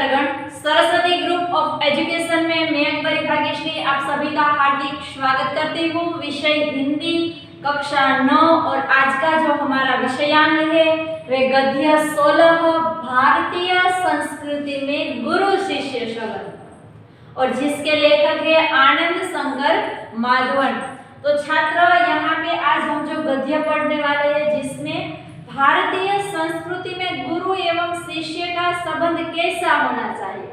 छात्रगण, Saraswati group of education में मैं अंकपरी भाग्यश्री आप सभी का हार्दिक स्वागत करती हूँ। विषय हिंदी कक्षा 9 और आज का जो हमारा विषयांक है वे गद्य 16 भारतीय संस्कृति में गुरु शिष्य संबंध और जिसके लेखक है आनंद शंकर माधवन। तो छात्र यहाँ पे आज हम जो गद्य पढ़ने वाले हैं जिसमें भारतीय संस्कृति में गुरु एवं शिष्य का संबंध कैसा होना चाहिए,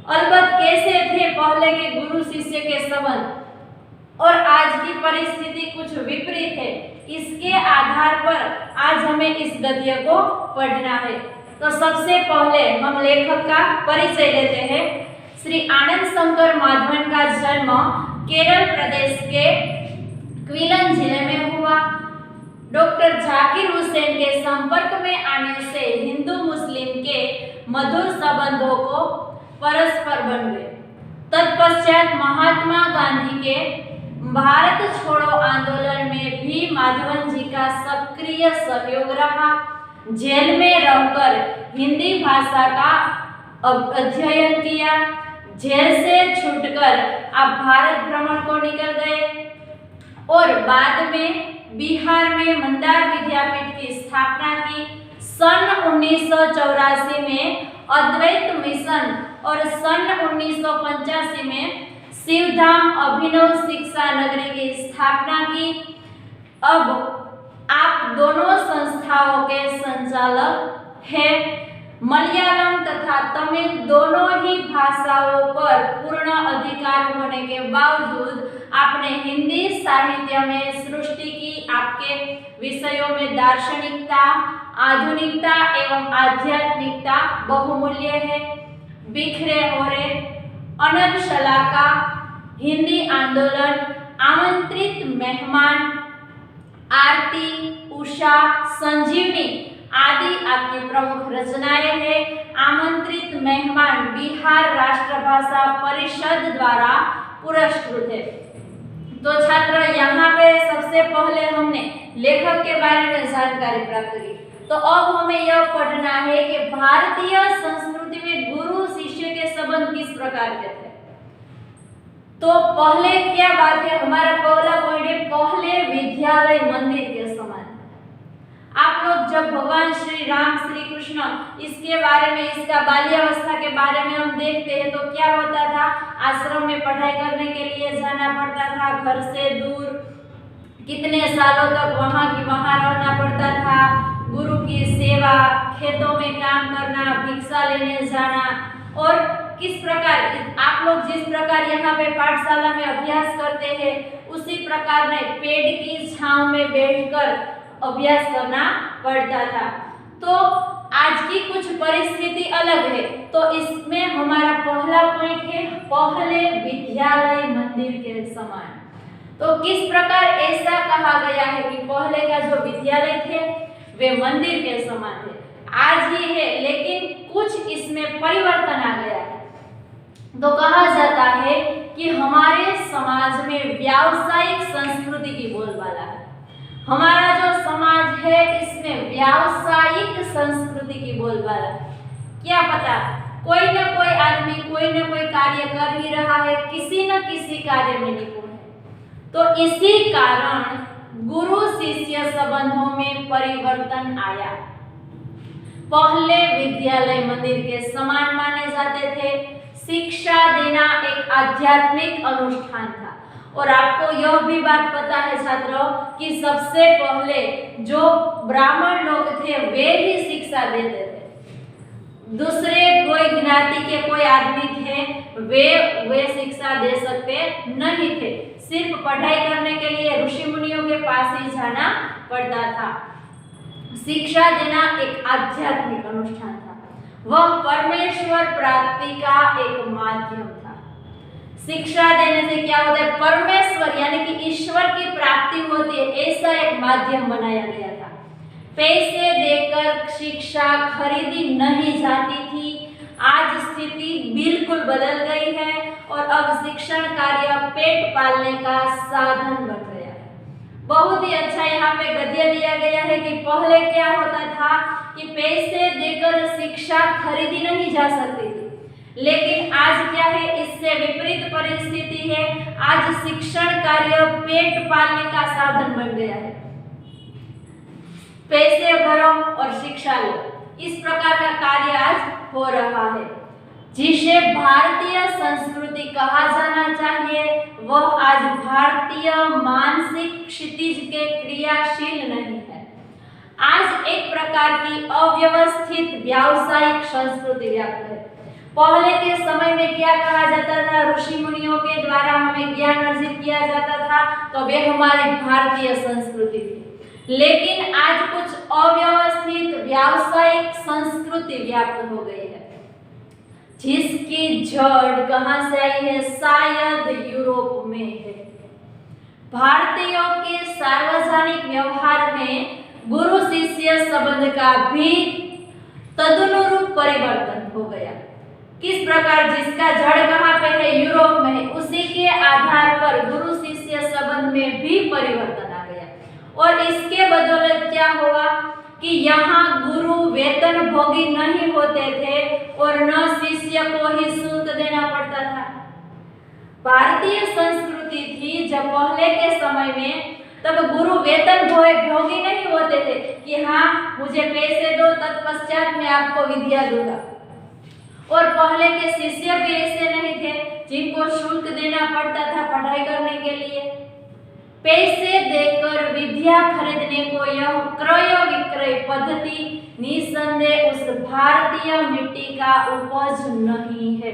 अलबत्त कैसे थे पहले के गुरु शिष्य के संबंध और आज की परिस्थिति कुछ विपरीत है, इसके आधार पर आज हमें इस गद्य को पढ़ना है। तो सबसे पहले हम लेखक का परिचय लेते हैं। श्री आनंद शंकर माधवन का जन्म केरल प्रदेश के क्विलन जिले में हुआ। डॉक्टर जाकिर हुसैन के संपर्क में आने से हिंदू मुस्लिम के मधुर संबंधों को परस्पर बन गए। तत्पश्चात महात्मा गांधी के भारत छोड़ो आंदोलन में भी माधवन जी का सक्रिय सहयोग रहा। जेल में रहकर हिंदी भाषा का अध्ययन किया। जेल से छूटकर आप भारत भ्रमण को निकल गए और बाद में बिहार में मंदार विद्यापीठ की स्थापना की। सन 1984 में अद्वैत मिशन और सन 1985 में शिवधाम अभिनव शिक्षा नगरी की स्थापना की। अब आप दोनों संस्थाओं के संचालक हैं। मलयालम तथा तमिल दोनों ही भाषाओं पर पूर्ण अधिकार होने के बावजूद आपने हिंदी साहित्य में सृष्टि की। आपके विषयों में दार्शनिकता, आधुनिकता एवं आध्यात्मिकता बहुमूल्य है। बिखरे होरे, अनंत शलाका, हिंदी आंदोलन, आमंत्रित मेहमान, आरती, उषा, संजीवनी आदि आपकी प्रमुख रचनाएं हैं। आमंत्रित मेहमान बिहार राष्ट्रभाषा परिषद द्वारा पुरस्कृत है। तो छात्र यहाँ पे सबसे पहले हमने लेखक के बारे में जानकारी प्राप्त की। तो अब हमें यह पढ़ना है कि भारतीय संस्कृति में गुरु शिष्य के संबंध किस प्रकार के थे। तो पहले क्या बात है, हमारा पहला पॉइंट है पहले विद्यालय मंदिर के समान। आप लोग जब भगवान श्री राम श्री कृष्ण इसके बारे में, इसका बाल्यावस्था के बारे में हम देखते हैं तो क्या होता था, आश्रम में पढ़ाई करने के लिए जाना पड़ता था, घर से दूर कितने सालों तक वहाँ की वहाँ रहना पड़ता था, गुरु की सेवा, खेतों में काम करना, भिक्षा लेने जाना और किस प्रकार आप लोग जिस प्रकार यहाँ पे पाठशाला में अभ्यास करते हैं उसी प्रकार में पेड़ की छांव में बैठकर अभ्यास करना पड़ता था। तो आज की कुछ परिस्थिति अलग है। तो इसमें हमारा पहला पॉइंट है पहले विद्यालय मंदिर के समान। तो किस प्रकार ऐसा कहा गया है कि पहले का जो विद्यालय थे वे मंदिर के समान थे। आज ही है लेकिन कुछ इसमें परिवर्तन आ गया है। तो कहा जाता है कि हमारे समाज में व्यावसायिक संस्कृति की बोलबाला है। हमारा जो समाज है इसमें व्यावसायिक संस्कृति की बोलबाला है। क्या पता कोई न कोई आदमी कोई न कोई कार्य कर ही रहा है, किसी न किसी कार्य में निपुण है। तो इसी कारण गुरु शिष्य संबंधों में परिवर्तन आया। पहले विद्यालय मंदिर के समान माने जाते थे। शिक्षा देना एक आध्यात्मिक अनुष्ठान था और आपको यह भी बात पता है छात्रों कि सबसे पहले जो ब्राह्मण लोग थे वे ही शिक्षा देते थे। दूसरे कोई ज्ञाति के कोई आदमी थे वे शिक्षा दे सकते नहीं थे। सिर्फ पढ़ाई करने के लिए ऋषि मुनियों के पास ही जाना पड़ता था। शिक्षा देना एक आध्यात्मिक अनुष्ठान था। वह परमेश्वर प्राप्ति का एक माध्यम था। शिक्षा देने से क्या होता है, परमेश्वर यानी कि ईश्वर की प्राप्ति होती है, ऐसा एक माध्यम बनाया गया था। पैसे देकर शिक्षा खरीदी नहीं जाती थी। आज स्थिति बिल्कुल बदल गई है और अब शिक्षण कार्य पेट पालने का साधन बन गया है। बहुत ही अच्छा यहाँ पे गद्य दिया गया है कि पहले क्या होता था कि पैसे देकर शिक्षा खरीदी नहीं जा सकती थी, लेकिन आज क्या है, इससे विपरीत परिस्थिति है। आज शिक्षण कार्य पेट पालने का साधन बन गया है। पैसे भरो और शिक्षा लो, इस प्रकार का कार्य आज हो रहा है। जिसे भारतीय संस्कृति कहा जाना चाहिए वह आज भारतीय मानसिक क्षितिज के क्रियाशील नहीं है। आज एक प्रकार की अव्यवस्थित व्यावसायिक संस्कृति व्याप्त है। पहले के समय में क्या कहा जाता था, ऋषि मुनियों के द्वारा हमें ज्ञान अर्जित किया जाता था, तो वे हमारी भारतीय संस्कृति थी। लेकिन आज कुछ अव्यवस्थित व्यावसायिक संस्कृति व्याप्त हो गई है, जिसकी जड़ कहां से आई है, शायद यूरोप में है। भारतीयों के सार्वजनिक व्यवहार में गुरु शिष्य संबंध का भी तदनुरूप परिवर्तन हो गया। किस प्रकार, जिसका जड़ कहां पे है, यूरोप में है, उसी के आधार पर गुरु शिष्य संबंध में भी परिवर्तन आ गया। और इसके बदौलत क्या हुआ कि यहाँ गुरु वेतन भोगी नहीं होते थे और न शिष्य को ही शुल्क देना पड़ता था। भारतीय संस्कृति थी जब पहले के समय में, तब गुरु वेतन भोगी नहीं होते थे कि हाँ मुझे पैसे दो, तत्पश्चात मैं आपको विद्या दूंगा। और पहले के शिष्य भी ऐसे नहीं थे जिनको शुल्क देना पड़ता था पढ़ाई करने के लिए। पैसे देकर विद्या खरीदने को यह क्रय विक्रय पद्धति निसंदेह उस भारतीय मिट्टी का उपज नहीं है।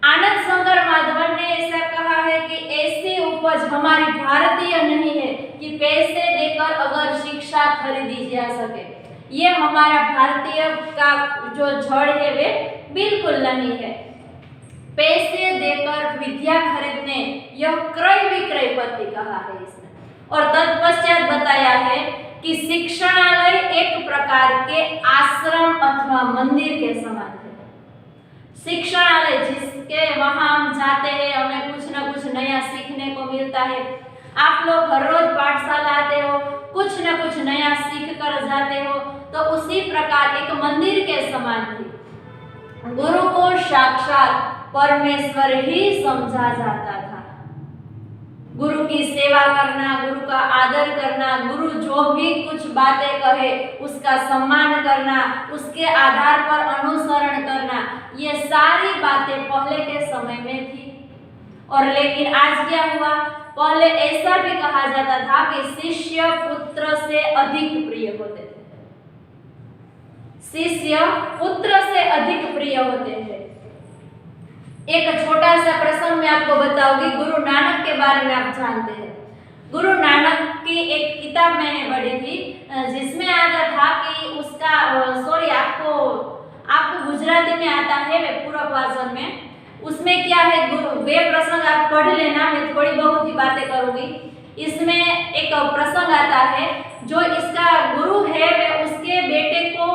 आनंद शंकर माधवन ने ऐसा कहा है कि ऐसी उपज हमारी भारतीय नहीं है कि पैसे देकर अगर शिक्षा खरीदी जा सके। ये हमारा भारतीय का जो जड़ है वे बिल्कुल नहीं है। पैसे देकर विद्या खरीदने यह क्रय विक्रय पद्धति कहा है इसमें। और तत्पश्चात बताया है कि शिक्षणालय एक प्रकार के आश्रम अथवा मंदिर के समान है। शिक्षणालय जिसके वहां हम जाते हैं, हमें कुछ न कुछ नया सीखने को मिलता है। आप लोग हर रोज पाठशाला आते हो, कुछ न कुछ नया सीख कर जाते हो, तो उसी प्रकार एक मंदिर के समान थी। गुरु को साक्षात परमेश्वर ही समझा जाता था। गुरु की सेवा करना, गुरु का आदर करना, गुरु जो भी कुछ बातें कहे उसका सम्मान करना, उसके आधार पर अनुसरण करना, ये सारी बातें पहले के समय में थी। और लेकिन आज क्या हुआ, पहले ऐसा भी कहा जाता था कि शिष्य पुत्र से अधिक प्रिय होते थे। शिष्य पुत्र से अधिक प्रिय होते हैं। एक छोटा सा प्रसंग मैं आपको बताऊंगी। गुरु नानक के बारे में आप जानते हैं। गुरु नानक की एक किताब मैंने पढ़ी थी जिसमें आता था कि उसका आपको गुजराती में आता है वे पूरा वाचन में। उसमें क्या है, गुरु वे प्रसंग आप पढ़ लेना, मैं थोड़ी बहुत ही बातें करूंगी। इसमें एक प्रसंग आता है, जो इसका गुरु है वे उसके बेटे को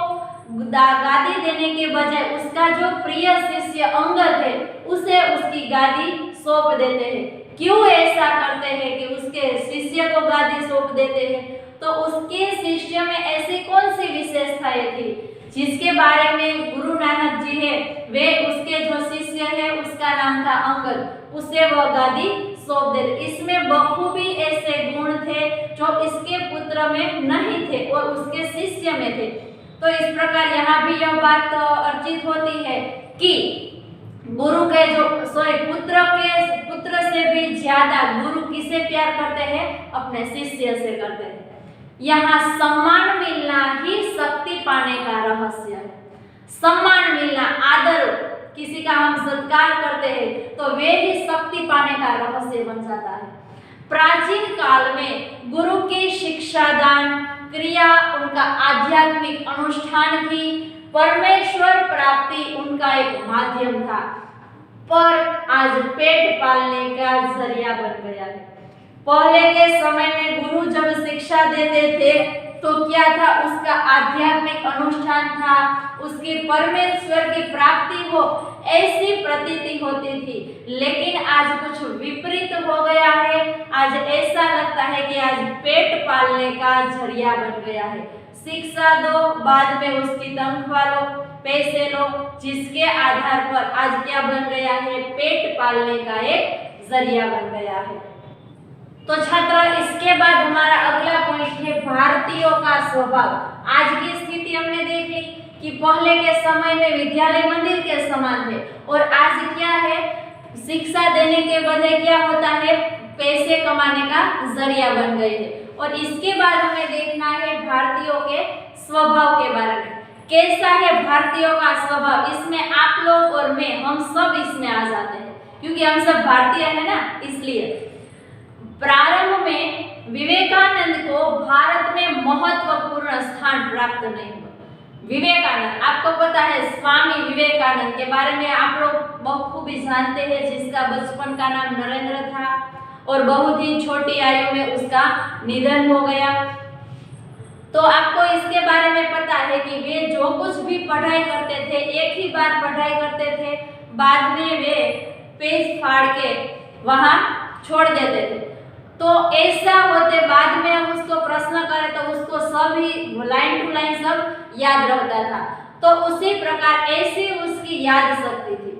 गादी देने के बजाय उसका जो प्रिय शिष्य अंगद है उसे उसकी गादी सौंप देते हैं। क्यों ऐसा करते हैं कि उसके शिष्य को गादी सौंप देते हैं? तो उसके शिष्य में ऐसी कौन सी विशेषताएं थी जिसके बारे में गुरु नानक जी है वे उसके जो शिष्य है उसका नाम था अंगद, उसे वह गादी सौंप देते। इसमें बखूबी ऐसे गुण थे जो इसके पुत्र में नहीं थे और उसके शिष्य में थे। तो इस प्रकार यहाँ भी यह बात अर्जित होती है कि गुरु के पुत्र से भी ज्यादा गुरु किसे प्यार करते हैं? अपने शिष्य से करते हैं। यहाँ सम्मान मिलना ही शक्ति पाने का रहस्य है। सम्मान मिलना, आदर, किसी का हम सत्कार करते हैं तो वे ही शक्ति पाने का रहस्य बन जाता है। प्राचीन काल में गुरु की शिक्षादान क्रिया उनका आध्यात्मिक अनुष्ठान थी, परमेश्वर प्राप्ति उनका एक माध्यम था, पर आज पेट पालने का जरिया बन गया है। पहले के समय में गुरु जब शिक्षा देते थे तो क्या था, उसका आध्यात्मिक अनुष्ठान था, उसकी परमेश्वर की प्राप्ति हो, ऐसी प्रतीति होती थी। लेकिन आज कुछ विपरीत हो गया है। आज ऐसा लगता है कि आज पेट पालने का जरिया बन गया है। शिक्षा दो, बाद में उसकी तनख्वाह लो, पैसे लो, जिसके आधार पर आज क्या बन गया है, पेट पालने का एक जरिया बन गया है। तो छात्र, इसके बाद हमारा अगला पॉइंट है भारतीयों का स्वभाव। आज की स्थिति हमने देख ली कि पहले के समय में विद्यालय मंदिर के समान थे और आज क्या है, शिक्षा देने के बजाय क्या होता है, पैसे कमाने का जरिया बन गए हैं। और इसके बाद हमें देखना है भारतीयों के स्वभाव के बारे में। कैसा है भारतीयों का स्वभाव, इसमें आप लोग और मैं, हम सब इसमें आ जाते हैं क्योंकि हम सब भारतीय है ना, इसलिए। प्रारंभ में विवेकानंद को भारत में महत्वपूर्ण स्थान प्राप्त नहीं हुआ। विवेकानंद, आपको पता है स्वामी विवेकानंद के बारे में आप लोग बखूबी जानते हैं, जिसका बचपन का नाम नरेंद्र था और बहुत ही छोटी आयु में उसका निधन हो गया। तो आपको इसके बारे में पता है कि वे जो कुछ भी पढ़ाई करते थे, एक ही बार पढ़ाई करते थे, बाद में वे पेज फाड़ के वहां छोड़ देते थे। तो ऐसा होते बाद में हम उसको प्रश्न करें तो उसको सभी लाइन टू लाइन सब याद रहता था। तो उसी प्रकार ऐसी उसकी याद शक्ति थी।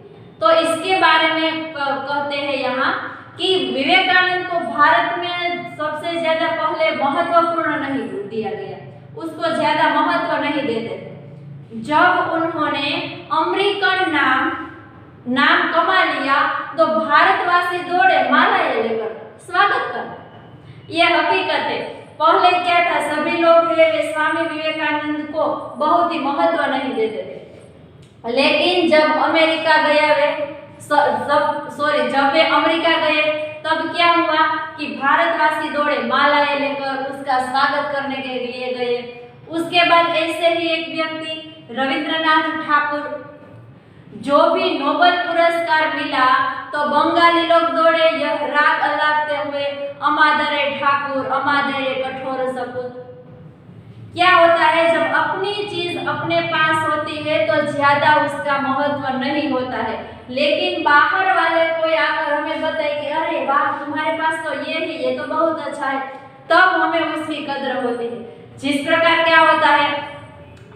तो इसके बारे में कहते हैं यहाँ कि विवेकानंद को भारत में सबसे ज्यादा पहले महत्वपूर्ण नहीं दिया गया, उसको ज्यादा महत्व नहीं देते थे। जब उन्होंने अमेरिकन नाम कमा लिया तो भारतवासी दौड़े माला लेकर स्वागत कर। यह हकीकत है। पहले क्या था, सभी लोग वे स्वामी विवेकानंद को बहुत ही महत्व नहीं देते थे। लेकिन जब अमेरिका गया जब वे अमेरिका गए तब क्या हुआ कि भारतवासी दौड़े माला लेकर उसका स्वागत करने के लिए गए। उसके बाद ऐसे ही एक व्यक्ति रविंद्रनाथ ठाकुर, जो भी नोबेल पुरस्कार मिला तो बंगाली लोग दौड़े यह राग अलापते हुए, अमादरे ठाकुर अमादरे कठोर सपूत। क्या होता है, जब अपनी चीज अपने पास होती है तो ज्यादा उसका महत्व नहीं होता है, लेकिन बाहर वाले कोई आकर हमें बताए कि अरे वाह तुम्हारे पास तो ये तो बहुत अच्छा है, तब हमें उसकी कदर होती है। जिस प्रकार क्या होता है,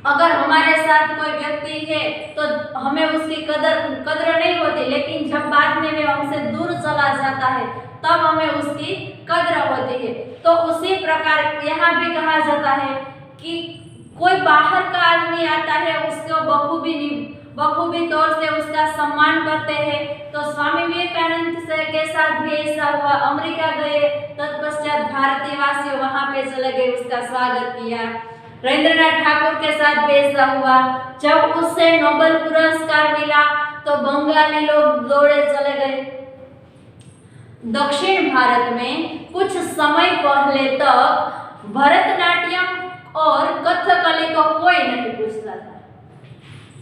अगर हमारे साथ कोई व्यक्ति है तो हमें उसकी कदर नहीं होती, लेकिन जब बाद में वे हमसे दूर चला जाता है तब हमें उसकी कदर होती है। तो उसी प्रकार यहाँ भी कहा जाता है कि कोई बाहर का आदमी आता है उसको बखूबी तौर से उसका सम्मान करते हैं। तो स्वामी विवेकानंद के साथ भी ऐसा हुआ। अमेरिका गए, तत्पश्चात भारतीय वासी वहां पे चले गए, उसका स्वागत किया। रविंद्रनाथ ठाकुर के साथ भी ऐसा हुआ। जब उससे नोबेल पुरस्कार मिला तो बंगाली लोग दौड़े चले गए। दक्षिण भारत में कुछ समय पहले तक भरतनाट्यम और कथकली को कोई नहीं पूछता था।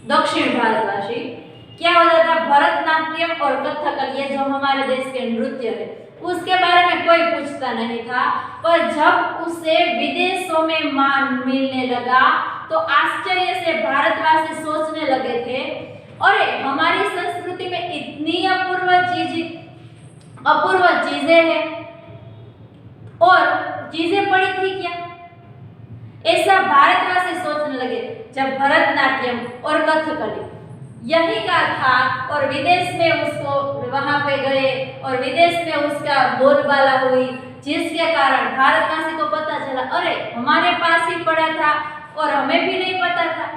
दक्षिण भारतवासी क्या होता था, भरतनाट्यम और कथकली, ये जो हमारे देश के नृत्य है, उसके बारे में कोई पूछता नहीं था। पर जब उसे विदेशों में मान मिलने लगा तो आश्चर्य से भारतवासी सोचने लगे थे, अरे हमारी संस्कृति में इतनी अपूर्व चीजें हैं और चीजें पड़ी थी क्या, ऐसा भारतवासी सोचने लगे। जब भरतनाट्यम और कथकली यही का था और विदेश में उसको वहां पे गए और विदेश में उसका बोलबाला हुई, जिसके कारण भारतवासी को पता चला अरे हमारे पास ही पड़ा था और हमें भी नहीं पता था।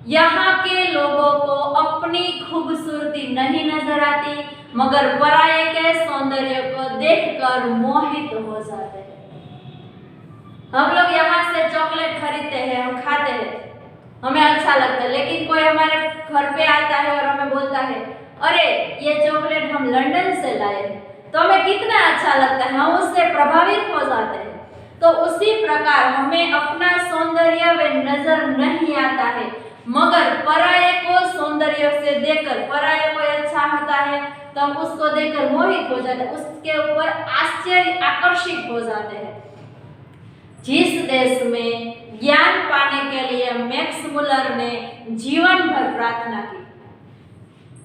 यहाँ के लोगों को अपनी खूबसूरती नहीं नजर आती, मगर पराये के सौंदर्य को देखकर मोहित हो जाते हैं। हम लोग यहाँ से चॉकलेट खरीदते हैं, हम खाते हैं, हमें अच्छा लगता है, लेकिन कोई हमारे घर पे आता है और हमें बोलता है अरे ये चॉकलेट हम लंदन से लाए हैं, तो हमें कितना अच्छा लगता है, हम उससे प्रभावित हो जाते हैं। तो उसी प्रकार हमें अपना सौंदर्य वे नजर नहीं आता है, मगर पराये को सौंदर्य से देखकर, पराये कोई अच्छा होता है तो हम उसको देखकर मोहित हो जाते हैं, उसके ऊपर आकर्षित हो जाते हैं। जिस देश में ज्ञान पाने के लिए मैक्स मुलर ने जीवन भर प्रार्थना की,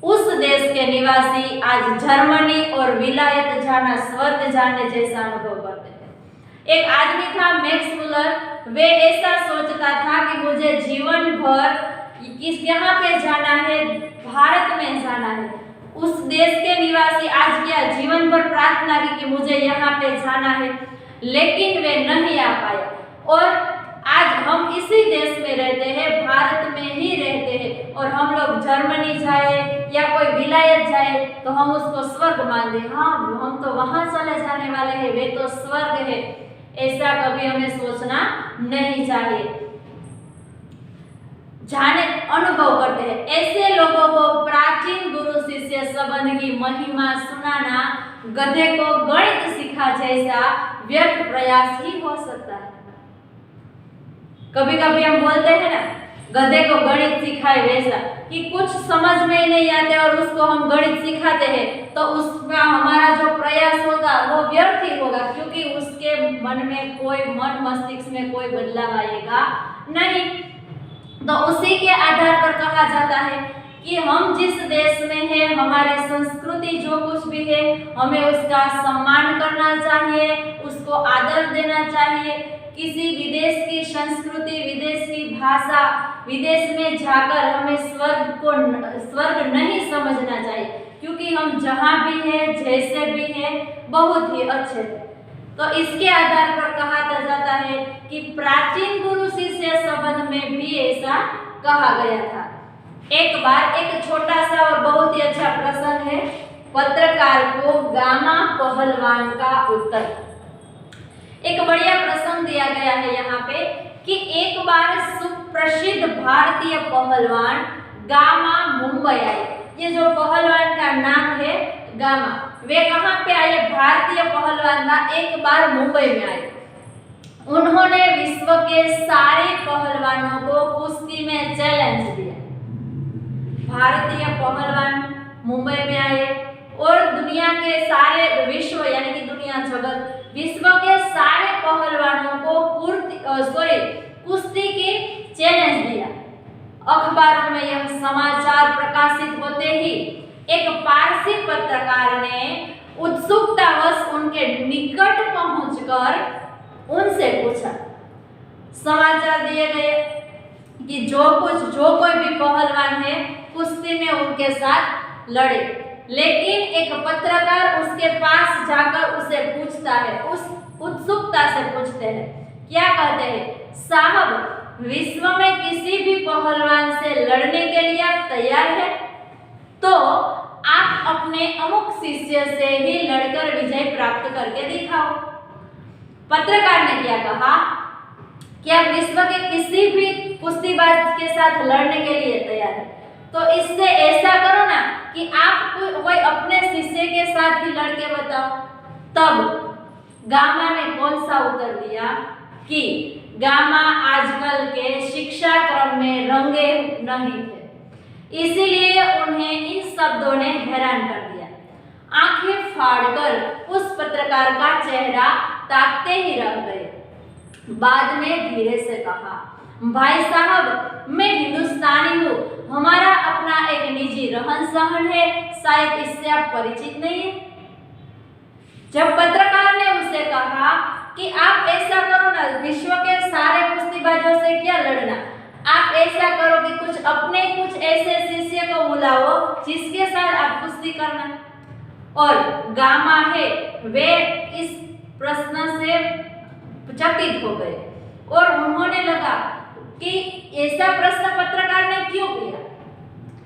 उस देश के निवासी आज जर्मनी और विलायत जाना स्वर्ग जाने जैसा अनुभव करते थे। एक आदमी था मैक्स मुलर, वे ऐसा सोचता था कि मुझे जीवन भर यहाँ पे जाना है, भारत में जाना है। उस देश के निवासी आज क्या जीवन भर प्रार्थना की कि मुझे यहाँ पे जाना है, लेकिन वे नहीं आ पाए। और आज हम इसी देश में रहते हैं, भारत में ही रहते हैं, और हम लोग जर्मनी जाए या कोई विलायत जाए तो हम उसको स्वर्ग मानते हैं। हाँ, हम तो वहां चले जाने वाले हैं, वे तो स्वर्ग है। ऐसा कभी हमें सोचना नहीं चाहिए। जाने अनुभव करते हैं। ऐसे लोगों को प्राचीन गुरु शिष्य संबंध की महिमा सुनाना गधे को गणित सिखा जैसा व्यर्थ प्रयास ही हो सकता है। कभी कभी हम बोलते हैं ना, गधे को गणित सिखाए वैसा, कि कुछ समझ में ही नहीं आते और उसको हम गणित सिखाते हैं तो उसका हमारा जो प्रयास होगा वो व्यर्थ ही होगा, क्योंकि उसके मन मस्तिष्क में कोई बदलाव आएगा नहीं। तो उसी के आधार पर कहा जाता है कि हम जिस देश में हैं, हमारी संस्कृति जो कुछ भी है, हमें उसका सम्मान करना चाहिए, उसको आदर देना चाहिए। किसी विदेश की संस्कृति, विदेश की भाषा, विदेश में जाकर हमें स्वर्ग नहीं समझना चाहिए, क्योंकि हम जहाँ भी हैं, जैसे भी हैं, बहुत ही अच्छे थे। तो इसके आधार पर कहा जाता है कि प्राचीन गुरु शिष्य संबंध में भी ऐसा कहा गया था। एक बार एक छोटा सा और बहुत ही अच्छा प्रसंग है, पत्रकार को गामा पहलवान का उत्तर। एक बढ़िया प्रसंग दिया गया है यहाँ पे कि एक बार सुप्रसिद्ध भारतीय पहलवान गामा मुंबई आए। ये जो पहलवान का नाम है गामा, वे कहाँ पे आए? भारतीय पहलवान था, एक बार मुंबई में आए। उन्होंने विश्व के सारे पहलवानों को कुश्ती में चैलेंज दिया। भारतीय पहलवान मुंबई में आए और दुनिया के सारे विश्व यानी कि दुनिया जगत विश्व के सारे पहलवानों को कुश्ती के चैलेंज दिया। अखबारों में यह समाचार प्रकाशित होते ही एक पारसी पत्रकार ने उत्सुकतावश उनके निकट पहुंचकर उनसे पूछा। समाचार दिए गए कि जो कोई भी पहलवान है कुश्ती में उनके साथ लड़े, लेकिन एक पत्रकार उसके पास जाकर उसे पूछता है, उस उत्सुकता से पूछते हैं, क्या कहते हैं? साहब, विश्व में किसी भी पहलवान से लड़ने के लिए आप तैयार हैं? तो आप अपने अमुक शिष्य से ही लड़कर विजय प्राप्त करके दिखाओ। पत्रकार ने क्या कहा कि आप विश्व के किसी भी कुश्तीबाज के साथ लड़ने के लिए तैयार हैं, तो इससे ऐसा करो ना कि आप कोई अपने शिष्य के साथ ही लड़के बताओ। तब गामा ने कौन सा उत्तर दिया कि गामा आजकल के शिक्षा क्रम में रंगे नहीं थे, इसीलिए उन्हें इन शब्दों ने हैरान कर दिया। आंखें फाड़कर उस पत्रकार का चेहरा ताकते ही रह गए। बाद में धीरे से कहा, भाई साहब, मैं हिंदुस्तानी हूँ, हमारा अपना एक निजी रहन सहन है, शायद इससे आप परिचित नहीं है। जब पत्रकार ने उसे कहा कि आप ऐसा करो ना, विश्व के सारे कुश्तीबाजों से क्या लड़ना, आप ऐसा करो कि कुछ ऐसे शिष्य को बुलाओ जिसके साथ आप कुश्ती करना। और गामा है वे इस प्रश्न से चकित हो गए और उन्होंने लगा कि ऐसा प्रश्न पत्रकार ने क्यों किया।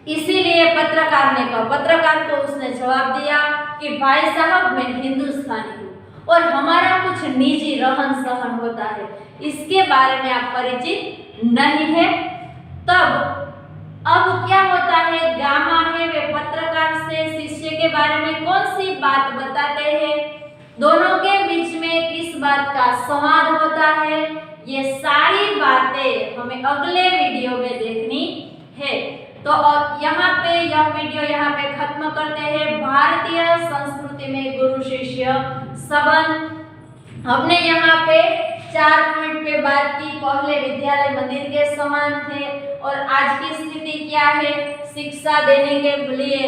इसीलिए पत्रकार को उसने जवाब दिया कि भाई साहब, मैं हिंदुस्तानी हूँ और हमारा कुछ निजी रहन सहन होता है, इसके बारे में आप परिचित नहीं है। तब अब क्या होता है, गामा है वे पत्रकार से शिष्य के बारे में कौन सी बात बताते हैं, दोनों के बीच में किस बात का संवाद होता है, ये सारी बातें हमें अगले वीडियो में देखनी है। तो यहाँ पे यह वीडियो यहाँ पे खत्म करते हैं। भारतीय संस्कृति में गुरु शिष्य संबंध हमने यहाँ पे 4 पॉइंट पे बात की। पहले विद्यालय मंदिर के समान थे और आज की स्थिति क्या है, शिक्षा देने के लिए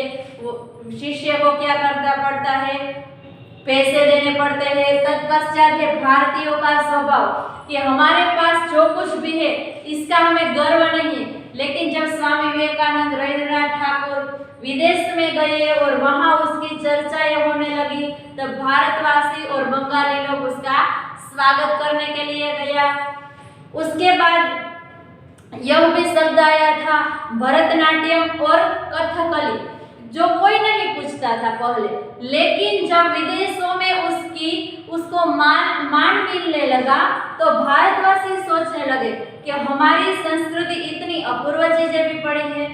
शिष्य को क्या करना पड़ता है, पैसे देने पड़ते हैं। तत्पश्चात है भारतीयों का स्वभाव कि हमारे पास जो कुछ भी है इसका हमें गर्व नहीं है, लेकिन जब स्वामी विवेकानंद, रविंद्रनाथ ठाकुर विदेश में गए और वहां उसकी चर्चाएं होने लगी, तब भारतवासी और बंगाली लोग उसका स्वागत करने के लिए गया। उसके बाद यह भी शब्द आया था भरतनाट्यम और कथकली, जो कोई नहीं पूछता था पहले, लेकिन जब विदेशों में उसको मान मिलने लगा तो भारतवासी सोचने लगे कि हमारी संस्कृति इतनी अपूर्व चीजें भी पड़ी है।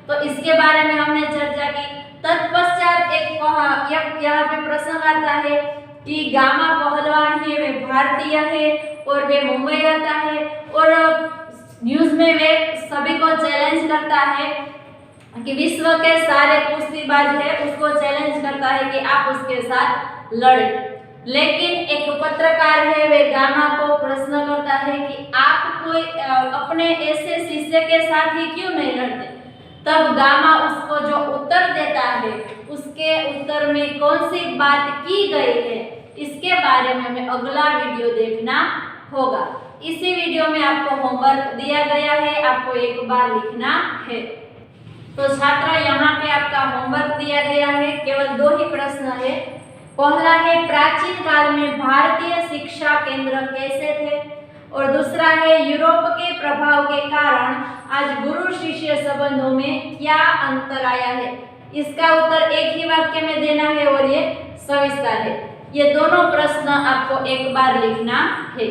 तो इसके बारे में हमने चर्चा की। तत्पश्चात एक यहाँ पे प्रसंग आता है कि गामा पहलवान है, वे भारतीय है और वे मुंबई आता है और न्यूज में वे सभी को चैलेंज करता है कि विश्व के सारे कुश्तीबाज है, उसको चैलेंज करता है कि आप उसके साथ लड़े। लेकिन एक पत्रकार है, वे गामा को प्रश्न करता है कि आप कोई अपने ऐसे शिष्य के साथ ही क्यों नहीं लड़ते। तब गामा उसको जो उत्तर देता है, उसके उत्तर में कौन सी बात की गई है, इसके बारे में हमें अगला वीडियो देखना होगा। इसी वीडियो में आपको होमवर्क दिया गया है, आपको एक बार लिखना है। तो छात्रा, यहाँ पे आपका होमवर्क दिया गया है, केवल 2 ही प्रश्न है। पहला है प्राचीन काल में भारतीय शिक्षा केंद्र कैसे थे, और दूसरा है यूरोप के प्रभाव के कारण आज गुरु शिष्य संबंधों में क्या अंतर आया है। इसका उत्तर एक ही वाक्य में देना है और ये सविस्तर है। ये दोनों प्रश्न आपको एक बार लिखना है।